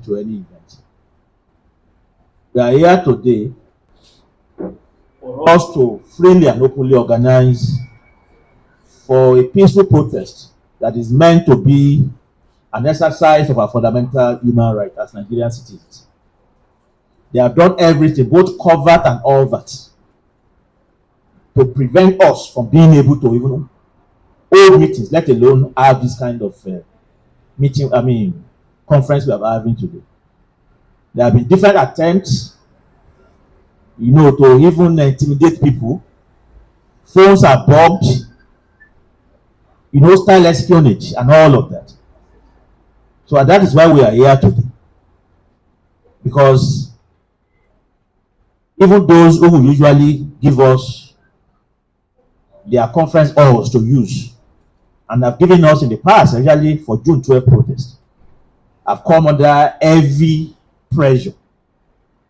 to any event. We are here today for us to freely and openly organize for a peaceful protest that is meant to be an exercise of our fundamental human right as Nigerian citizens. They have done everything, both covert and overt, to prevent us from being able to even hold meetings, let alone have this kind of conference we are having today. There have been different attempts, to even intimidate people. Phones are bugged, style espionage and all of that. So that is why we are here today. Because even those who will usually give us their conference halls to use and have given us in the past, especially for June 12 protest, have come under heavy pressure,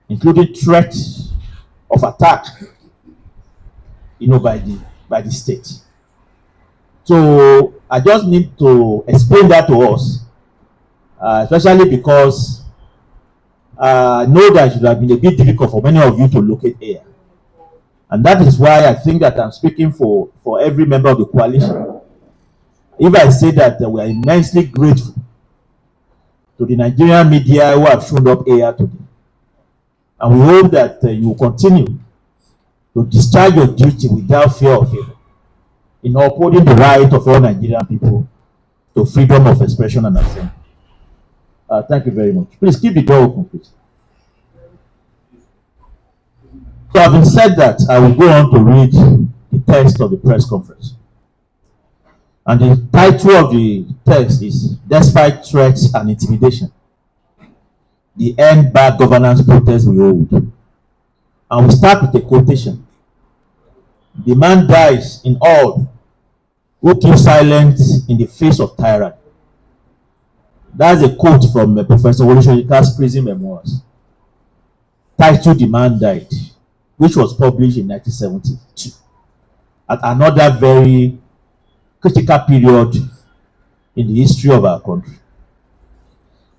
including threats of attack, by the state. So I just need to explain that to us, especially because I know that it would have been a bit difficult for many of you to locate here. And that is why I think that I'm speaking for every member of the coalition. If I say that we are immensely grateful to the Nigerian media who have shown up here today. And we hope that you will continue to discharge your duty without fear of favor in upholding the right of all Nigerian people to freedom of expression and assembly. Thank you very much. Please keep the door open, please. So having said that, I will go on to read the text of the press conference. And the title of the text is "Despite Threats and Intimidation, the End Bad Governance Protest We Hold." And we start with a quotation. "The man dies in all who keep silent in the face of tyranny." That's a quote from Professor Wole prison memoirs, titled "The Man Died," which was published in 1972, at another very critical period in the history of our country.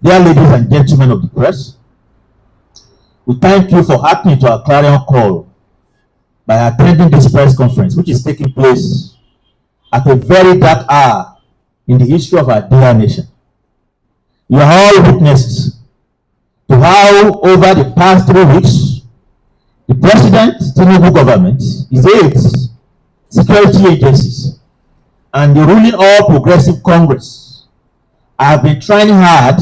Dear ladies and gentlemen of the press, we thank you for hearkening to our clarion call by attending this press conference, which is taking place at a very dark hour in the history of our dear nation. You are all witnesses to how, over the past 3 weeks, the President, Tinubu government, his aides, security agencies, and the ruling All Progressive Congress have been trying hard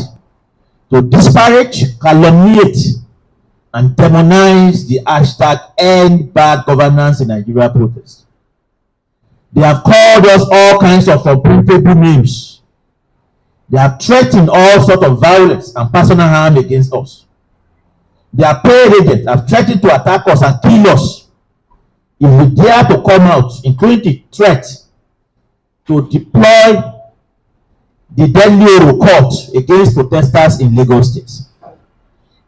to disparage, calumniate, and demonize the hashtag End Bad Governance in Nigeria protest. They have called us all kinds of unprintable names. They have threatened all sorts of violence and personal harm against us. Their paid agents have threatened to attack us and kill us if we dare to come out, including the threat to deploy the deadly Oro court against protesters in Lagos State.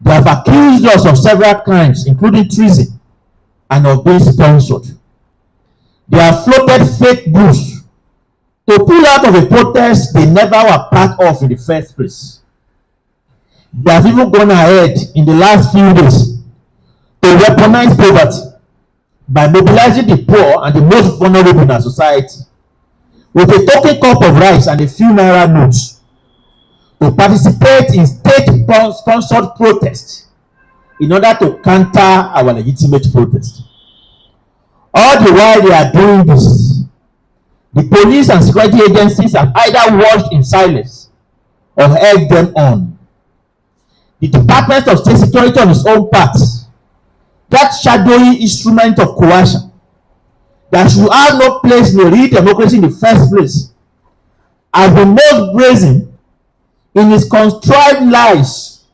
They have accused us of several crimes, including treason and of being sponsored. They have floated fake news to pull out of a protest they never were part of in the first place. They have even gone ahead in the last few days to weaponize poverty by mobilizing the poor and the most vulnerable in our society with a token cup of rice and a few naira notes to participate in state-sponsored protests in order to counter our legitimate protest. All the while they are doing this, the police and security agencies have either watched in silence or held them on. The Department of State Security on its own part, that shadowy instrument of coercion that should have no place in a real democracy in the first place, has been most brazen in its contrived lies,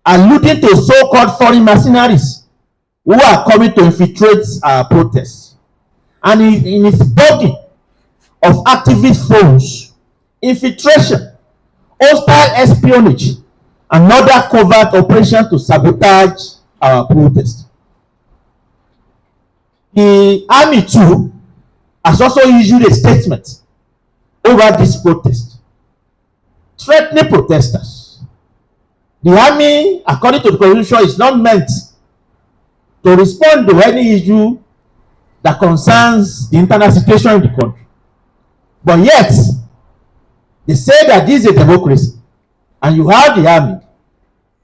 alluding to so-called foreign mercenaries who are coming to infiltrate our protests, and in its body of activist phones, infiltration, hostile espionage, and other covert operations to sabotage our protest. The army too has also issued a statement over this protest, threatening protesters The army, according to the constitution, is not meant to respond to any issue that concerns the internal situation in the country. But yet, they say that this is a democracy, and you have the army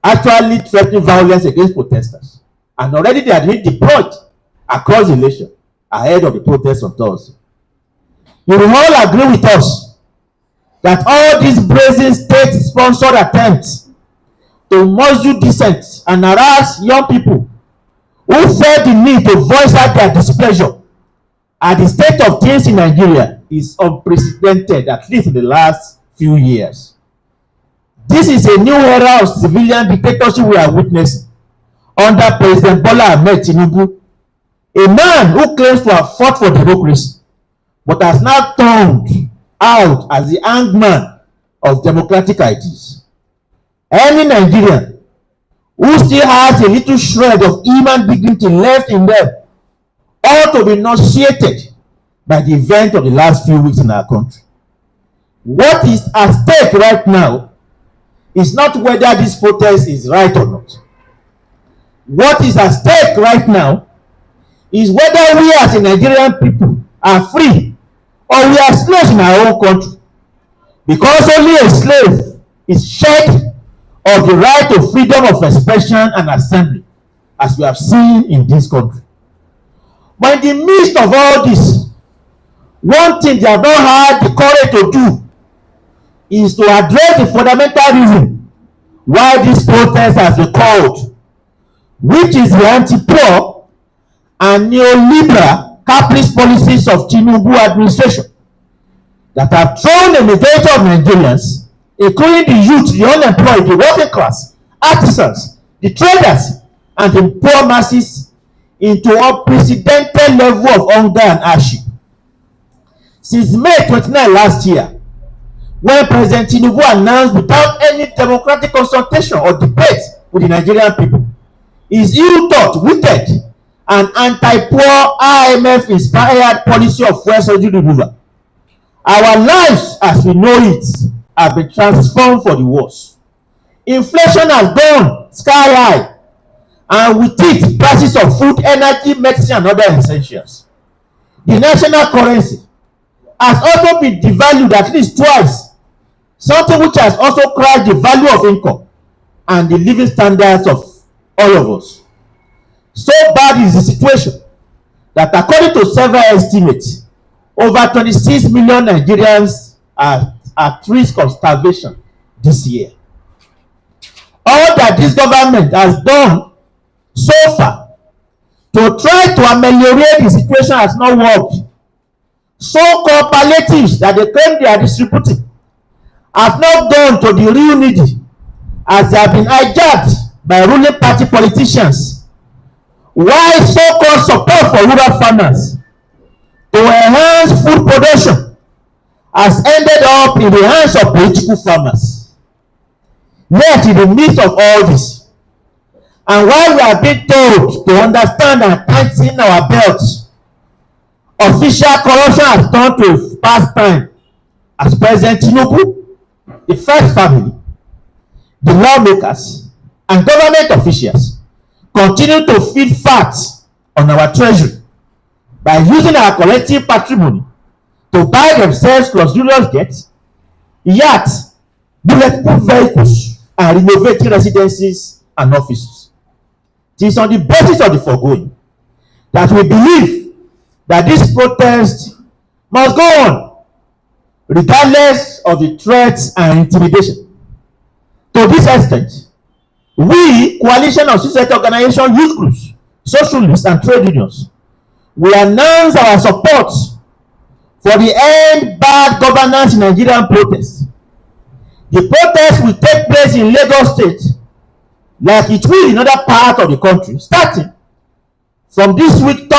actually threatening violence against protesters. And already they are being deployed across the nation ahead of the protests on Thursday. You will all agree with us that all these brazen state-sponsored attempts to muzzle dissent and harass young people who felt the need to voice out their displeasure at the state of things in Nigeria is unprecedented, at least in the last few years. This is a new era of civilian dictatorship we are witnessing under President Bola Ahmed Tinubu, a man who claims to have fought for democracy, but has now turned out as the hangman of democratic ideas. Any Nigerian who still has a little shred of human dignity left in them ought to be nauseated by the event of the last few weeks in our country. What is at stake right now is not whether this protest is right or not. What is at stake right now is whether we as a Nigerian people are free or we are slaves in our own country. Because only a slave is shed of the right to freedom of expression and assembly, as we have seen in this country. But in the midst of all this, one thing they have not had the courage to do is to address the fundamental reason why this protest has been called, which is the anti-poor and neoliberal capitalist policies of Tinubu administration that have thrown the majority of Nigerians, including the youth, the unemployed, the working class, artisans, the traders, and the poor masses into unprecedented level of hunger and hardship. Since May 29 last year, when President Tinubu announced without any democratic consultation or debate with the Nigerian people his ill-thought, wicked, and anti-poor IMF-inspired policy of fuel subsidy removal, our lives as we know it have been transformed for the worse. Inflation has gone sky high, and with it, prices of food, energy, medicine, and other essentials. The national currency has also been devalued at least twice, something which has also crushed the value of income and the living standards of all of us. So bad is the situation that, according to several estimates, over 26 million Nigerians are at risk of starvation this year. All that this government has done so far to try to ameliorate the situation has not worked. So-called palliatives that they claim they are distributing have not gone to the real needy, as they have been hijacked by ruling party politicians, while so-called support for rural farmers to enhance food production has ended up in the hands of political farmers. Yet, in the midst of all this, and while we are being told to understand and tighten our belts, official corruption has turned to a pastime, as President Tinubu, the first family, the lawmakers, and government officials continue to feed fat on our treasury by using our collective patrimony to buy themselves luxurious jets, yachts, bulletproof vehicles, and renovating residences and offices. It is on the basis of the foregoing that we believe that this protest must go on, regardless of the threats and intimidation. To this extent, we, coalition of society organizations, youth groups, socialists, and trade unions, we announce our support for the end bad governance in Nigerian protests. The protest will take place in Lagos State, like it will in other parts of the country, starting from this week.